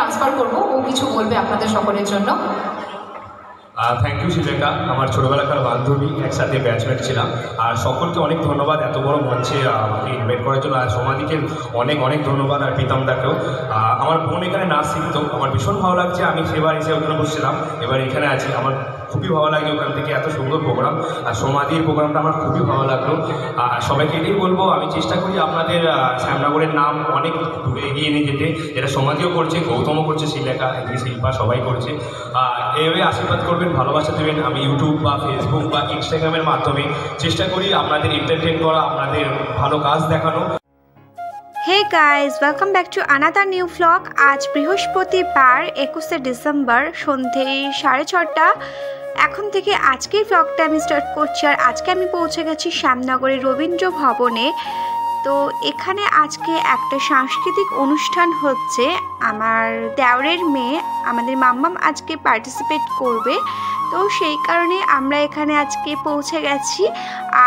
Transfer করবো, ও কিছু বলবে আপনাদের সকলের জন্য। থ্যাংক ইউ শিলেখা, আমার ছোটোবেলাকার বান্ধবী, একসাথে ব্যাচমেট ছিলাম। আর সকলকে অনেক ধন্যবাদ এত বড় মঞ্চে আমাকে ইনভাইট করার জন্য। আর সমাধিকে অনেক অনেক ধন্যবাদ, আর প্রীতমদাকেও। আমার বোন এখানে নাচ শিখতো, আমার ভীষণ ভালো লাগছে। আমি সেবার এসে ওখানে বসছিলাম, এবার এখানে আছি, আমার খুবই ভালো লাগে ওখান থেকে এত সুন্দর প্রোগ্রাম। আর সমাধির প্রোগ্রামটা আমার খুবই ভালো লাগলো। আর সবাইকে এটাই বলবো, আমি চেষ্টা করি আপনাদের শ্যামনগরের নাম অনেক দূরে এগিয়ে নিয়ে যেতে, যেটা সমাধিও করছে, গৌতমও করছে, শিলেখা, শিল্পা সবাই করছে। এইভাবে আশীর্বাদ করবেন, ভালোবাসা দেবেন। আমি ইউটিউব বা ফেসবুক বা ইনস্টাগ্রামের মাধ্যমে চেষ্টা করি আপনাদের এন্টারটেইন করা, আপনাদের ভালো কাজ দেখানো। Hey guys, welcome back to another new vlog. আজ বৃহস্পতিবার 21শে ডিসেম্বর সন্ধে 6:30। এখন থেকে আজকের ভ্লগটা আমি স্টার্ট করছি। আর আজকে আমি পৌঁছে গেছি শ্যামনগরের রবীন্দ্র ভবনে। তো এখানে আজকে একটা সাংস্কৃতিক অনুষ্ঠান হচ্ছে। আমার দেওরের মেয়ে, আমাদের মাম্মাম, আজকে পার্টিসিপেট করবে। তো সেই কারণে আমরা এখানে আজকে পৌঁছে গেছি।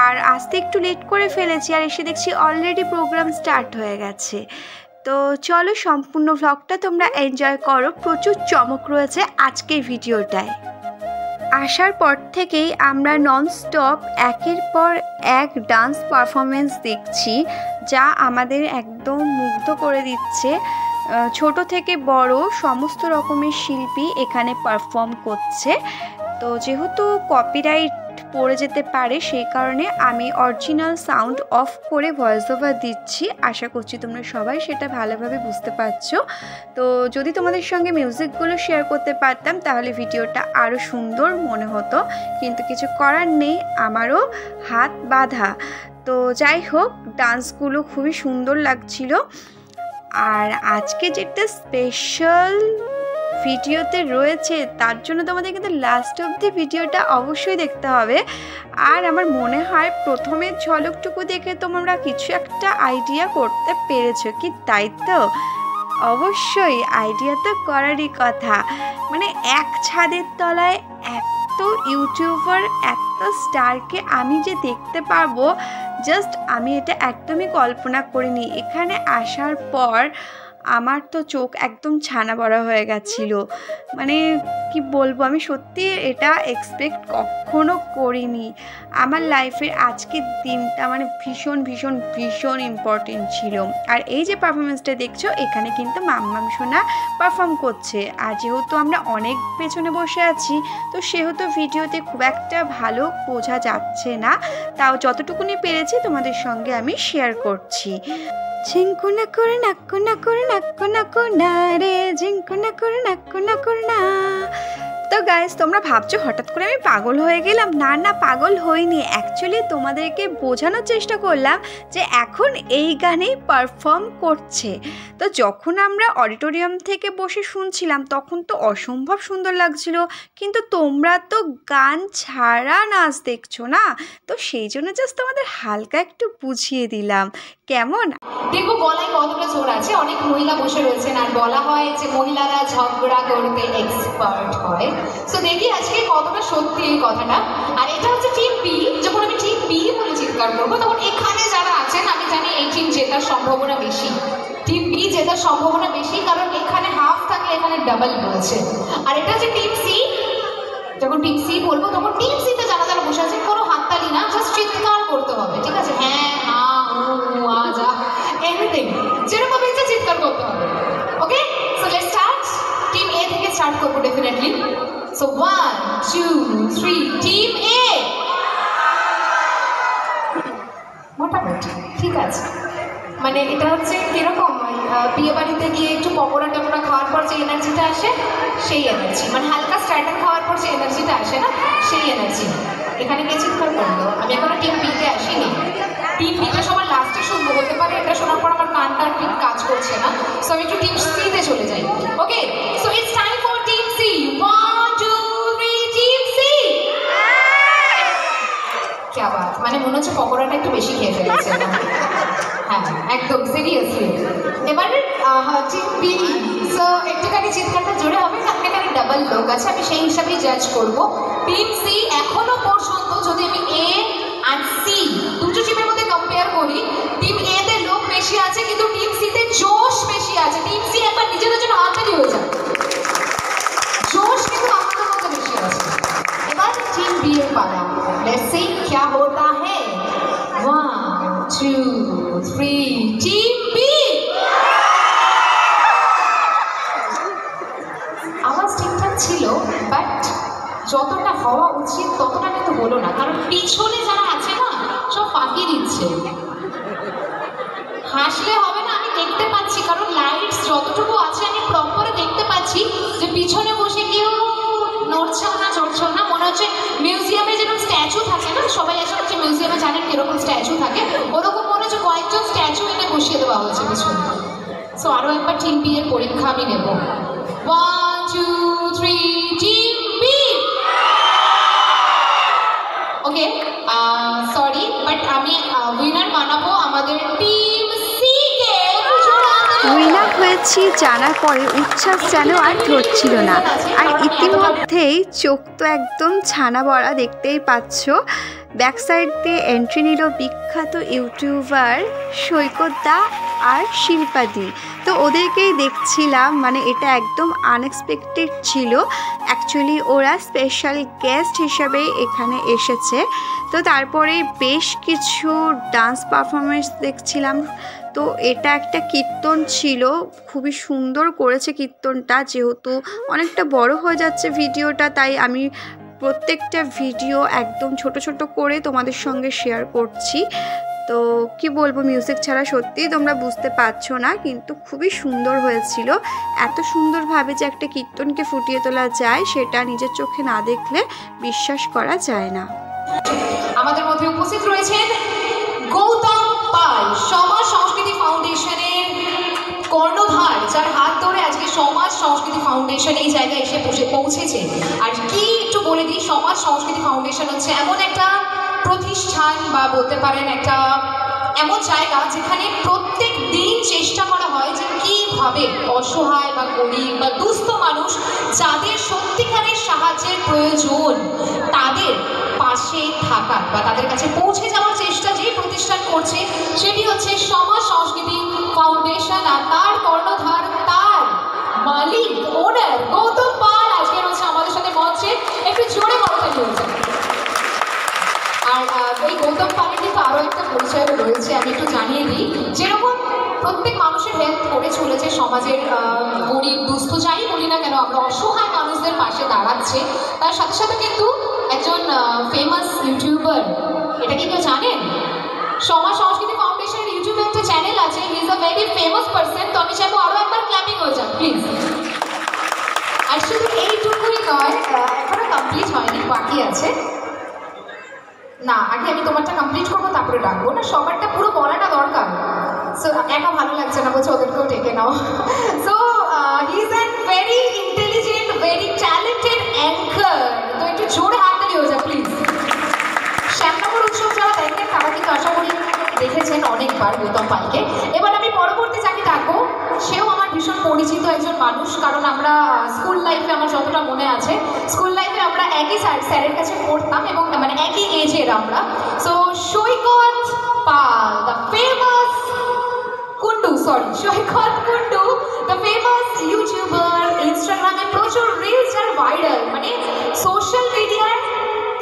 আর আসতে একটু লেট করে ফেলেছি, আর এসে দেখছি অলরেডি প্রোগ্রাম স্টার্ট হয়ে গেছে। তো চলো সম্পূর্ণ ভ্লগটা তোমরা এনজয় করো। প্রচুর চমক রয়েছে আজকের ভিডিওটায়। আসার পর থেকেই আমরা ননস্টপ একের পর এক ডান্স পারফরমেন্স দেখছি, যা আমাদের একদম মুগ্ধ করে দিচ্ছে। ছোট থেকে বড় সমস্ত রকমের শিল্পী এখানে পারফর্ম করছে। তো যেহেতু কপিরাইট পড়ে যেতে পারে, সেই কারণে আমি অরিজিনাল সাউন্ড অফ করে ভয়েস ওভার দিচ্ছি। আশা করছি তোমরা সবাই সেটা ভালোভাবে বুঝতে পারছো। তো যদি তোমাদের সঙ্গে মিউজিকগুলো শেয়ার করতে পারতাম তাহলে ভিডিওটা আরও সুন্দর মনে হতো, কিন্তু কিছু করার নেই, আমারও হাত বাঁধা। তো যাই হোক, ডান্সগুলো খুবই সুন্দর লাগছিল। আর আজকে যেটা স্পেশাল ভিডিওতে রয়েছে তার জন্য তোমাদের কিন্তু লাস্ট অবধি ভিডিওটা অবশ্যই দেখতে হবে। আর আমার মনে হয় প্রথমের ঝলকটুকু দেখে তোমরা কিছু একটা আইডিয়া করতে পেরেছো কি, তাই তো? অবশ্যই আইডিয়া তো করারই কথা। মানে এক ছাদের তলায় এত ইউটিউবার, এত স্টারকে আমি যে দেখতে পারবো, জাস্ট আমি এটা একদমই কল্পনা করিনি। এখানে আসার পর আমার তো চোখ একদম ছানা বড়া হয়ে গেছিল। মানে কি বলবো, আমি সত্যি এটা এক্সপেক্ট কখনো করিনি। আমার লাইফের আজকের দিনটা মানে ভীষণ ভীষণ ভীষণ ইম্পর্টেন্ট ছিল। আর এই যে পারফরমেন্সটা দেখছো, এখানে কিন্তু মাম্মাম সোনা পারফর্ম করছে। আর যেহেতু আমরা অনেক পেছনে বসে আছি, তো সেহেতু ভিডিওতে খুব একটা ভালো বোঝা যাচ্ছে না। তাও যতটুকুনি পেরেছি তোমাদের সঙ্গে আমি শেয়ার করছি। ঝিঙ্কু না করে নাক্কু না করে নাক্কু না না রে, ঝিঙ্কু না করে নাক্কু না না। তো গাইস, তোমরা ভাবছো হঠাৎ করে আমি পাগল হয়ে গেলাম। না না, পাগল হইনি। অ্যাকচুয়ালি তোমাদেরকে বোঝানোর চেষ্টা করলাম যে এখন এই গানেই পারফর্ম করছে। তো যখন আমরা অডিটোরিয়াম থেকে বসে শুনছিলাম তখন তো অসম্ভব সুন্দর লাগছিল, কিন্তু তোমরা তো গান ছাড়া নাচ দেখছো না, তো সেই জন্য জাস্ট তোমাদের হালকা একটু বুঝিয়ে দিলাম। কেমন দেখো গলায় কতটা জোর আছে। অনেক মহিলা বসে রয়েছেন, আর বলা হয় যে মহিলারা ঝগড়া করতে এক্সপার্ট হয়। সো দেখি আজকে কতটা সত্যি এই কথাটা। আর এটা হচ্ছে টিম বি। যখন আমি টিম বি বলে চিৎকার করবো, তখন এখানে যারা আছেন আমি জানি এই টিম জেতার সম্ভাবনা বেশি। টিম বি জেতার সম্ভাবনা বেশি, কারণ এখানে হাফ থাকলে এখানে ডাবল রয়েছে। আর এটা হচ্ছে টিম সি। যখন টিম সি বলবো তখন টিম সিতে যারা যারা বসে আছে কোনো হাততালি না, জাস্ট চিৎকার করতে হবে, ঠিক আছে? হ্যাঁ, যা এনিথিং, যেরকম ইচ্ছে চিৎকার করতে হবে। ওকে, সো লেটস স্টার্ট। টিম এ থেকে স্টার্ট করবো ডেফিনেটলি। সো 1 2 3, টিম এ। মোটামুটি ঠিক আছে। মানে এটা হচ্ছে কিরকম, বিয়ে বাড়িতে গিয়ে একটু পকোড়া টকোড়া খাওয়ার পর যে এনার্জিটা আসে, সেই এনার্জি। মানে হালকা স্টার্টার খাওয়ার পর যে এনার্জিটা আসে না, সেই এনার্জি। এখানে কে চিৎকার করলো? আমি এখনো টিম বিতে আসিনি। টিম বিটা সবার লাস্টে শুনবো, হতে পারে এটা শোনার পর আমার কানটা ঠিক কাজ করছে না। সো আমি একটু টিম সিতে চলে যাই। Okay, so it's time for team C. 1 2 3, team C. কি বাত, মানে মনে হচ্ছে পকোড়াটা একটু বেশি খেয়ে ফেলেছে। হ্যাঁ, একদম সিরিয়াসলি। এবারে টিম বি। সো একটুখানি চিৎকারটা জোরে হবে, কারণ এখানে ডাবল লোক আছে, আমি সেই হিসাবেই জাজ করবো। টিম সি এখনো পর্যন্ত যদি আমি এ আর সি দুটো টিমের মধ্যে কম্পেয়ার করি, টিম এ তে লোক বেশি আছে, কিন্তু টিম সি তে জোশ বেশি আছে। টিম সি একবার নিজেদের জন্য হাততালি হয়ে যায়। কারণ পিছনে যারা আছে না সব ফাঁকি দিচ্ছে। হাসলে হবে না, আমি দেখতে পাচ্ছি, কারণ লাইটস যতটুকু আছে আমি প্রপারে দেখতে পাচ্ছি যে পিছনে বসে কেউ নড়ছেও না চড়ছেও না। মনে হচ্ছে মিউজিয়ামে যেরকম স্ট্যাচু থাকে না, সবাই আসা হচ্ছে মিউজিয়ামে জানেন কিরকম স্ট্যাচু থাকে, ওরকম মনে হচ্ছে কয়েকজন স্ট্যাচু এনে বসিয়ে দেওয়া হয়েছে পিছনে। সো আরও একবার টিম বি এর পরীক্ষা আমি নেব। 1 2 3 team B. Okay, sorry but আমি উইনার বানাবো আমাদের টিম সি কে। উইনার হয়েছি জানার পরে উচ্ছ্বাস যেন আর ধরছিল না। আর ইতিমধ্যেই চোখ তো একদম ছানা বড়া, দেখতেই পাচ্ছ। ব্যাক সাইড দিয়ে এন্ট্রি নিল বিখ্যাত ইউটিউবার সৈকত দা আর শিল্পাদি। তো ওদেরকেই দেখছিলাম, মানে এটা একদম আনএক্সপেক্টেড ছিল। অ্যাকচুয়ালি ওরা স্পেশাল গেস্ট হিসাবে এখানে এসেছে। তো তারপরে বেশ কিছু ডান্স পারফরমেন্স দেখছিলাম। তো এটা একটা কীর্তন ছিল, খুবই সুন্দর করেছে কীর্তনটা। যেহেতু অনেকটা বড় হয়ে যাচ্ছে ভিডিওটা, তাই আমি প্রত্যেকটা ভিডিও একদম ছোট ছোট করে তোমাদের সঙ্গে শেয়ার করছি। তো কি বলবো, মিউজিক ছাড়া সত্যিই তোমরা বুঝতে পারছো না, কিন্তু খুবই সুন্দর হয়েছিল। এত সুন্দরভাবে যে একটা কীর্তনকে ফুটিয়ে তোলা যায় সেটা নিজের চোখে না দেখলে বিশ্বাস করা যায় না। আমাদের মধ্যে উপস্থিত রয়েছেন গৌতম পাল, সমাজ সংস্কৃতি ফাউন্ডেশনের কর্ণধার, যার হাত ধরে আজকে সমাজ সংস্কৃতি ফাউন্ডেশন এই জায়গায় এসে পৌঁছেছে। আর কি একটু বলে দিই, সমাজ সংস্কৃতি ফাউন্ডেশন হচ্ছে এমন একটা প্রতিষ্ঠান বা বলতে পারেন একটা এমন জায়গা যেখানে প্রত্যেক দিন চেষ্টা করা হয় যে কীভাবে অসহায় বা গরিব বা দুস্থ মানুষ যাদের সত্যিকারের সাহায্যের প্রয়োজন তাদের পাশে থাকা বা তাদের কাছে পৌঁছে যাওয়ার চেষ্টা যে প্রতিষ্ঠান করছে সেটি হচ্ছে সমাজ সংস্কৃতি ফাউন্ডেশন। আর তার কর্ণধার, তার মালিক, ওনার গৌতম পাল আজকে রয়েছে আমাদের সাথে মঞ্চে। একটু জোরে কথা বলছে। আর এই গৌতম পালের কিন্তু আরও একটা পরিচয় রয়েছে, আমি একটু জানিয়ে দিই। যেরকম প্রত্যেক মানুষের হেল্প করে চলেছে, সমাজের গরিব দুস্থ যাই বলি না কেন, আমরা অসহায় মানুষদের পাশে দাঁড়াচ্ছে, তার সাথে সাথে কিন্তু একজন ফেমাস ইউটিউবার, এটা কি কেউ জানেন? সমাজ সংস্কৃতি ফাউন্ডেশনের ইউটিউবে একটা চ্যানেল আছে, he is a very famous person. তো আমি চাইবো আরও একবার ক্ল্যাপিং হয়ে যাক প্লিজ। আর শুধু এইটুকুই নয়, এখনো কমপ্লিট হয়নি, বাকি আছে। না, আগে আমি তোমারটা কমপ্লিট করবো তারপরে ডাকবো না, সবারটা পুরো বলাটা দরকার। সো একা ভালো লাগছে না, বলছে ওদেরকেও ডেকে নাও। So he is an very intelligent, very talented anchor. তো একটু জোরে হাততালি হয়ে যাক প্লিজ। শ্যামনগর উৎসব যারা দেখেন তারা কিন্তু আশা করি দেখেছেন অনেকবার গৌতম পালকে। এবার আমি পরবর্তী যাকে ডাকবো সেও আমার ভীষণ পরিচিত একজন মানুষ, কারণ আমরা স্কুল লাইফে, আমার যতটা মনে আছে স্কুল লাইফে আমরা একই স্যারের কাছে পড়তাম এবং মানে একই এজের আমরা। So Saikat Pal, the famous Kundu, Saikat Kundu, the famous YouTuber. ইনস্টাগ্রামে প্রচুর রিলস আর ভাইরাল, মানে সোশ্যাল মিডিয়ার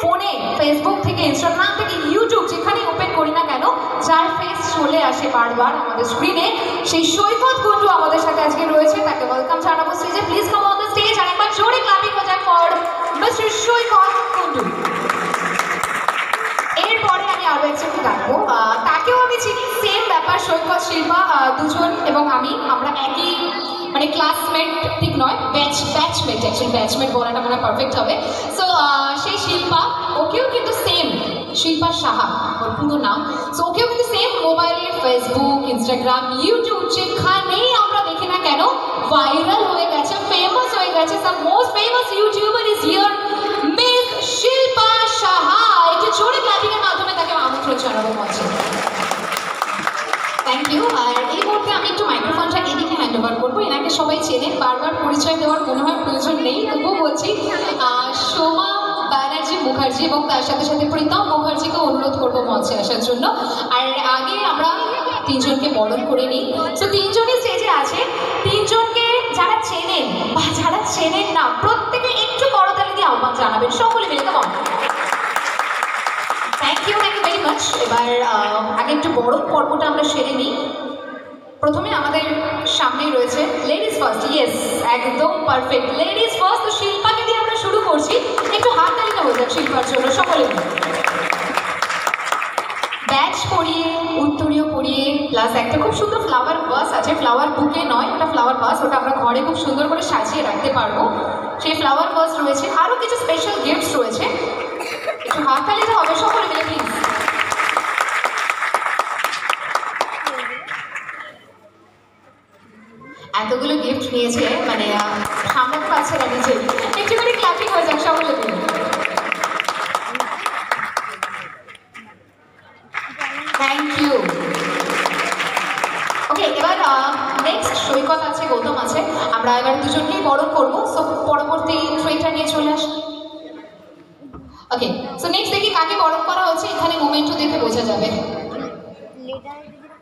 ফোনে, ফেসবুক থেকে, ইনস্টাগ্রাম থেকে, ইউটিউব যেখানে ওপেন করি না কেন যার ফেস চলে আসে বারবার আমাদের স্ক্রিনে, সেই সৈকত কুন্ডু আমাদের সাথে আজকে রয়েছে। তাকে ওয়েলকাম জানাবো স্টেজে। Please come on the stage. আর একবার জোরে ক্ল্যাপিং হয়ে যাক ফর মিস্টার সৈকত কুন্ডু। এরপরে আমি আরও একজনকে ডাকবো, তাকেও আমি চিনি, সেম ব্যাপার। সৈকত, শিল্পা দুজন এবং আমরা একই মানে ক্লাসমেট ঠিক নয়, ব্যাচমেট, অ্যাকচুয়ালি ব্যাচমেট বলাটা মনে পারফেক্ট হবে। সো সেই শিল্পা, ওকেও কিন্তু সেম, শিল্পা সাহা ওর পুরো নাম। সো ওকেও কিন্তু সেম মোবাইলে, ফেসবুক, ইনস্টাগ্রাম, ইউটিউব যেখানেই আমরা দেখি না কেন ভাইরাল হয়ে গেছে, ফেমাস হয়ে গেছে। The most famous YouTuber is here, miss Shilpa Saha. একটু জোরে ক্ল্যাপিংয়ের মাধ্যমে তাকে আমন্ত্রণ জানাবো মঞ্চে। Thank you. আর এই মুহূর্তে আমি একটু মাইক্রোফোনটা এদিকে হ্যান্ড ওভার করবো। এনাকে সবাই চেনেন, বারবার পরিচয় দেওয়ার মনে হয় প্রয়োজন নেই, তবুও বলছি। সোমা ব্যানার্জি মুখার্জি এবং তার সাথে সাথে প্রীতম মুখার্জিকে অনুরোধ করবো মঞ্চে আসার জন্য। আর আগে আমরা তিনজনকে বরণ করে নিই। তো তিনজনই স্টেজে আছে। তিনজনকে যারা চেনেন বা যারা চেনেন না, প্রত্যেকে একটু করতালি দিয়ে আহ্বান জানাবেন, সকলে মিলে। কেমন? Thank you very much. এবার আগে একটু বড় পর্বটা আমরা সেরে নিই। প্রথমে আমাদের সামনেই রয়েছে লেডিস ফার্স্ট। ইয়েস, একদম পারফেক্ট, লেডিস ফার্স্ট। তো শিল্পাকে দিয়ে আমরা শুরু করছি। একটু হাত তালিকা হয়ে যাক শিল্পার জন্য, সকলে। ব্যাচ পরিয়ে, উত্তরীয় পরিয়ে, প্লাস একটা খুব সুন্দর ফ্লাওয়ার বাস আছে, ফ্লাওয়ার বুকে নয়, ওটা ফ্লাওয়ার বাস, ওটা আমরা ঘরে খুব সুন্দর করে সাজিয়ে রাখতে পারবো। সেই ফ্লাওয়ার বাস রয়েছে, আরও কিছু স্পেশাল গিফটস রয়েছে। একটু হাততালিতে হবে সকলে মিলে প্লিজ। এতগুলো গিফট নিয়েছে, মানে সামলাতে পারছে না নিজে, একটুখানি ক্লাপিং হয়ে যাক সকলে মিলে। Thank you. ওকে, এবার নেক্সট সৈকত আছে, গৌতম আছে, আমরা এবার দুজনকেই বরণ করবো। সো পরবর্তী ট্রেটা নিয়ে চলে আস। ওকে, সো নেক্সট দেখি কাকে বরণ করা হচ্ছে, এখানে মোমেন্টও দেখে বোঝা যাবে।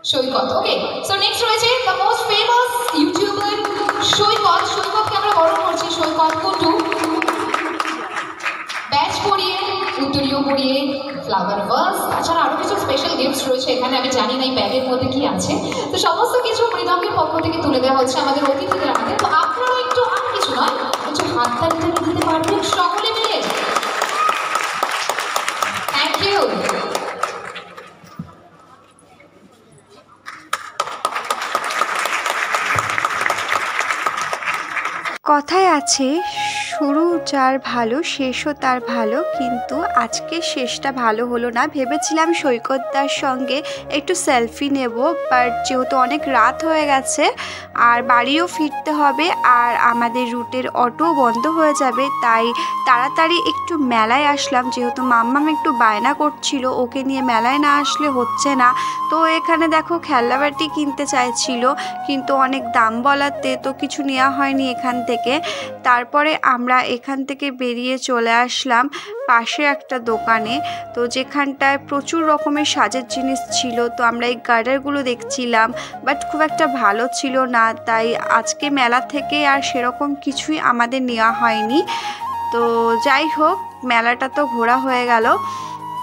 সৈকত। ওকে, সো নেক্সট রয়েছে দ্য মোস্ট ফেমাস ইউটিউবার সৈকত। সৈকতকে আমরা বরণ করছি। সৈকত কুটু ব্যাচ পরিয়ে, উত্তরীয় পরিয়ে, ফ্লাওয়ার ভাস, তাছাড়া আরও কিছু স্পেশাল গিফটস রয়েছে এখানে। আমি জানি না এই ব্যাগের মধ্যে কি আছে, তো সমস্ত কিছু মৃদঙ্গের পক্ষ থেকে তুলে দেওয়া হচ্ছে আমাদের অতিথিদের হাতে। তো আপনারাও একটু, আর কিছু নয়, একটু হাততালিটা দিতে পারবেন সকলে মিলে। Thank you. কথায় আছে শুরু যার ভালো শেষও তার ভালো, কিন্তু আজকে শেষটা ভালো হলো না। ভেবেছিলাম সৈকতদার সঙ্গে একটু সেলফি নেব, বাট যেহেতু অনেক রাত হয়ে গেছে আর বাড়িও ফিরতে হবে আর আমাদের রুটের অটো বন্ধ হয়ে যাবে, তাই তাড়াতাড়ি একটু মেলায় আসলাম। যেহেতু মাম্মাম একটু বায়না করছিল, ওকে নিয়ে মেলায় না আসলে হচ্ছে না। তো এখানে দেখো খেলনাবাটি কিনতে চাইছিল, কিন্তু অনেক দাম বলাতে তো কিছু নেওয়া হয়নি এখান থেকে। তারপরে আমরা এখান থেকে বেরিয়ে চলে আসলাম পাশে একটা দোকানে, তো যেখানটায় প্রচুর রকমের সাজের জিনিস ছিল। তো আমরা এই গার্ডারগুলো দেখছিলাম, বাট খুব একটা ভালো ছিল না, তাই আজকে মেলা থেকে আর সেরকম কিছুই আমাদের নেওয়া হয়নি। তো যাই হোক, মেলাটা তো ঘোরা হয়ে গেল।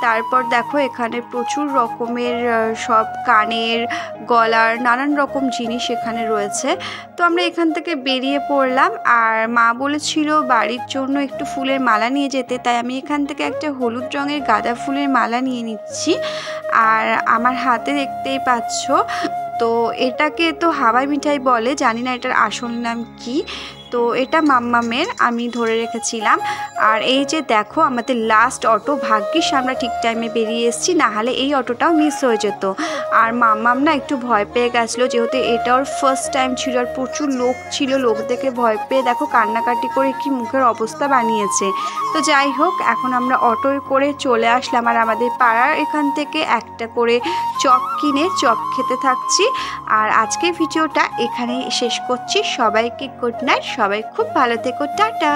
তারপর দেখো এখানে প্রচুর রকমের সব কানের, গলার নানান রকম জিনিস এখানে রয়েছে। তো আমরা এখান থেকে বেরিয়ে পড়লাম, আর মা বলেছিল বাড়ির জন্য একটু ফুলের মালা নিয়ে যেতে, তাই আমি এখান থেকে একটা হলুদ রঙের গাঁদা ফুলের মালা নিয়ে নিচ্ছি। আর আমার হাতে দেখতেই পাচ্ছ, তো এটাকে তো হাওয়াই মিঠাই বলে, জানি না এটার আসল নাম কি। তো এটা মাম্মামের, আমি ধরে রেখেছিলাম। আর এই যে দেখো আমাদের লাস্ট অটো, ভাগ্যিস আমরা ঠিক টাইমে বেরিয়ে এসেছি, না হলে এই অটোটাও মিস হয়ে যেত। আর মাম্মাম না একটু ভয় পেয়ে গেছিলো, যেহেতু এটা ওর ফার্স্ট টাইম ছিল আর প্রচুর লোক ছিল, লোক দেখে ভয় পেয়ে দেখো কান্নাকাটি করে কি মুখের অবস্থা বানিয়েছে। তো যাই হোক, এখন আমরা অটোয় করে চলে আসলাম, আর আমাদের পাড়ার এখান থেকে একটা করে চপ কিনে চপ খেতে থাকছি। আর আজকের ভিডিওটা এখানেই শেষ করছি। সবাইকে গুড নাইট, সবাই খুব ভালো থেকো, টাটা।